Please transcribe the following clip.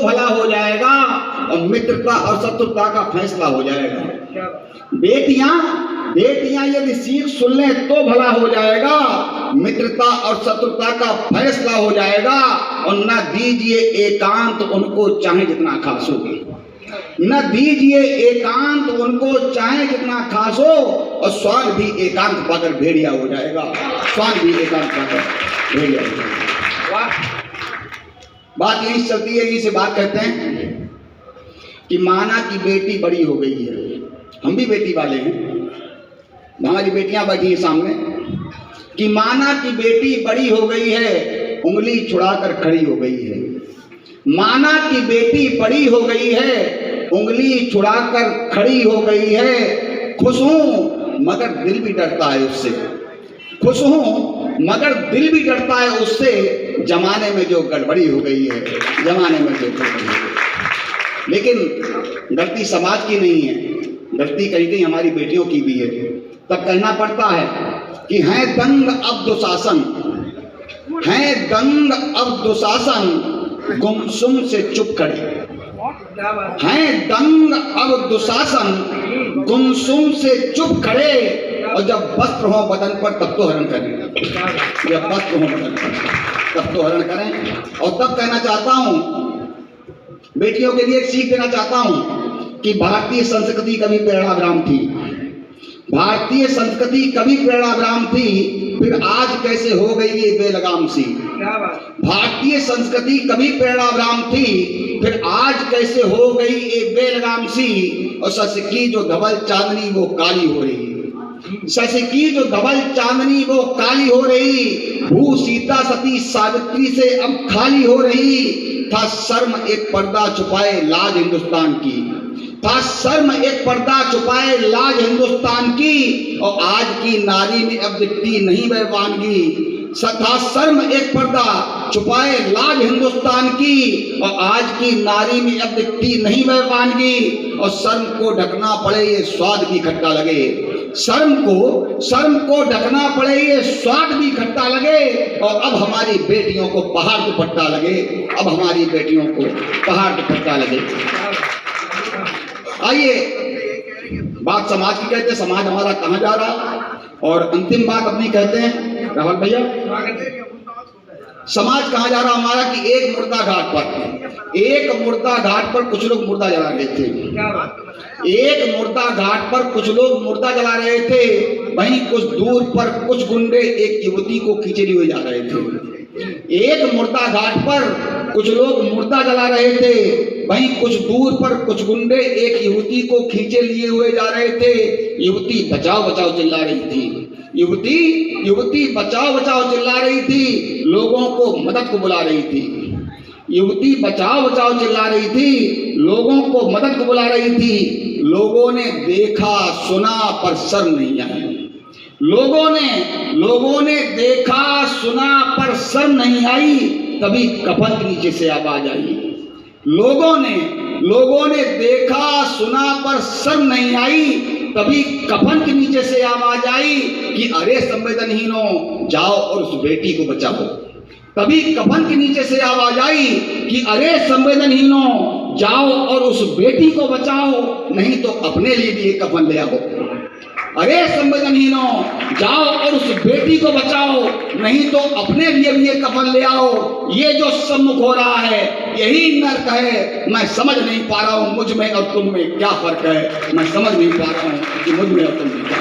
भला हो जाएगा और मित्रता और शत्रुता का फैसला हो जाएगा। बेटियां यदि सीख सुन लें तो भला हो जाएगा, मित्रता और शत्रुता का फैसला हो जाएगा। और न दीजिए एकांत उनको चाहे जितना खासोगे, न दीजिए एकांत उनको चाहे जितना खासो, और स्वांग भी एकांत पाकर भेड़िया हो जाएगा, स्वांग भी एकांत पाकर भेड़िया हो जाएगा। बात यही चलती है, इसे बात कहते हैं कि माना की बेटी बड़ी हो गई है, हम भी बेटी वाले हैं, हमारी बेटियां बैठी है सामने, कि माना की बेटी बड़ी हो गई है, उंगली छुड़ाकर खड़ी हो गई है। माना की बेटी बड़ी हो गई है, उंगली छुड़ाकर खड़ी हो गई है। खुश हूं मगर दिल भी डरता है उससे, खुश हूं मगर दिल भी डरता है उससे, जमाने में जो गड़बड़ी हो गई है, जमाने में जो गड़बड़ी हो गई। लेकिन गलती समाज की नहीं है, गलती कहीं कहीं हमारी बेटियों की भी है। तब कहना पड़ता है कि हैं दंग अब दुशासन, हैं दंग अब दुशासन, गुमसुम से चुप खड़े। हैं दंग अब दुशासन, गुमसुम से चुप खड़े, और जब वस्त्र हो बदन पर तब तो हरण करें, जब वस्त्र हो बदन पर तब तो हरण करें। और तब कहना चाहता हूं, बेटियों के लिए एक सीख देना चाहता हूं कि भारतीय संस्कृति कभी प्रेरणाग्राम थी, भारतीय संस्कृति कभी प्रेरणाग्राम थी, फिर आज कैसे हो गई ये बेलगाम सी। भारतीय संस्कृति कभी प्रेरणाग्राम थी, फिर आज कैसे हो गई ये बेलगाम सी। और सच की जो धवल चांदनी वो काली हो रही, सच की जो धवल चांदनी वो काली हो रही। भू सीता सती सावित्री से अब खाली हो रही। था शर्म एक पर्दा छुपाए लाज हिंदुस्तान की, था शर्म एक पर्दा छुपाए लाज हिंदुस्तान की, और आज की नारी में अब दिखती नहीं वह वानगी। था शर्म एक पर्दा छुपाए लाज हिंदुस्तान की, और आज की नारी में अब दिखती नहीं वह वानगी। और शर्म को ढकना पड़े ये स्वाद भी खट्टा लगे, शर्म को ढकना पड़े ये स्वाद भी खट्टा लगे। और अब हमारी बेटियों को पहाड़ दुपट्टा लगे, अब हमारी बेटियों को पहाड़ दुपट्टा लगे। आइए, बात समाज की कहते हैं, समाज हमारा कहाँ जा रहा। और अंतिम बात अपनी कहते हैं राहुल भैया, समाज कहाँ जा रहा हमारा कि एक मुर्दा घाट पर कुछ लोग मुर्दा जला रहे थे, एक मुर्दा घाट पर कुछ लोग मुर्दा जला रहे थे। वहीं कुछ दूर पर कुछ गुंडे एक युवती को खींचे लिए जा रहे थे। एक मुर्दा घाट पर कुछ लोग मुर्दा जला रहे थे, वहीं कुछ दूर पर कुछ गुंडे एक युवती को खींचे लिए हुए जा रहे थे। युवती बचाओ बचाओ चिल्ला रही थी, युवती बचाओ बचाओ चिल्ला रही थी, लोगों को मदद को बुला रही थी। युवती बचाओ बचाओ चिल्ला रही थी, लोगों को मदद को बुला रही थी। लोगों ने देखा सुना पर शर्म नहीं आई, लोगों ने देखा सुना पर शर्म नहीं आई। तभी कफन के नीचे से आवाज आई, लोगों ने देखा सुना पर शर्म नहीं आई। तभी कफन के नीचे से आवाज आई कि अरे संवेदनहीनों जाओ और उस बेटी को बचाओ। तभी कफन के नीचे से आवाज आई कि अरे संवेदनहीनों जाओ और उस बेटी को बचाओ, नहीं तो अपने लिए भी एक कफन ले आओ। अरे संवेदनहीनों जाओ और उस बेटी को बचाओ, नहीं तो अपने लिए भी एक कफन ले आओ। ये जो सम्मुख हो रहा है यही नर्क है। मैं समझ नहीं पा रहा हूँ मुझ में और तुम में क्या फर्क है, मैं समझ नहीं पा रहा हूँ कि मुझ में और तुम में क्या।